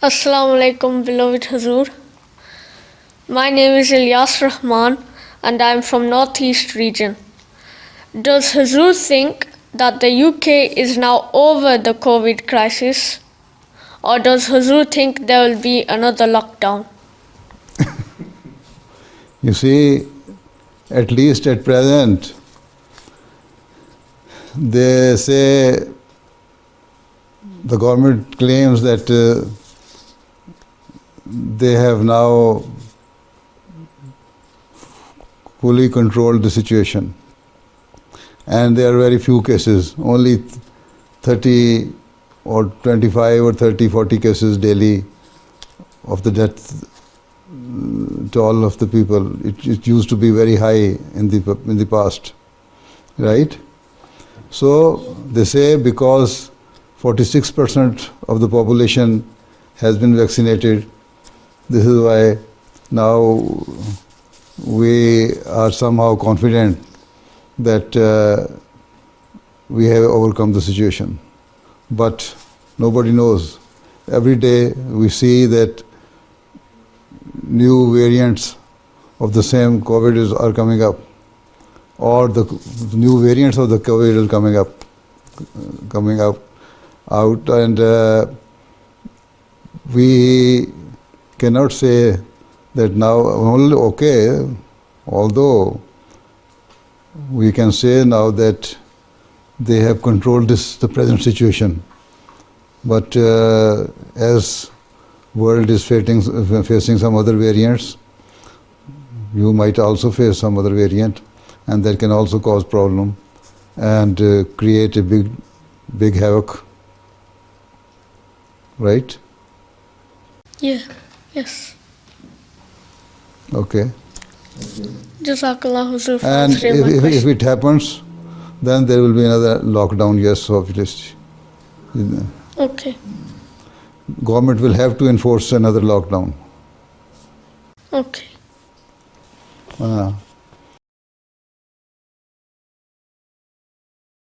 Assalamu alaikum, beloved Hazur. My name is Ilyas Rahman and I am from Northeast region. Does Hazur think that the UK is now over the COVID crisis, or does Hazur think there will be another lockdown? You see, at least at present, they say the government claims that they have now fully controlled the situation. And there are very few cases, only 30 or 25 or 30, 40 cases daily of the death toll of the people. It used to be very high in the past, right? So they say because 46% of the population has been vaccinated, this is why now we are somehow confident that we have overcome the situation. But nobody knows. Every day we see that new variants of the same COVID are coming up, or the new variants of the COVID are coming out, and we cannot say that now only okay, although we can say now that they have controlled the present situation. But as world is facing some other variants, you might also face some other variant, and that can also cause problem and create a big havoc, right? Yes. Okay. Jazakallah Hazur for And answering my if question. it happens, then there will be another lockdown, yes, obviously. Okay. Government will have to enforce another lockdown. Okay.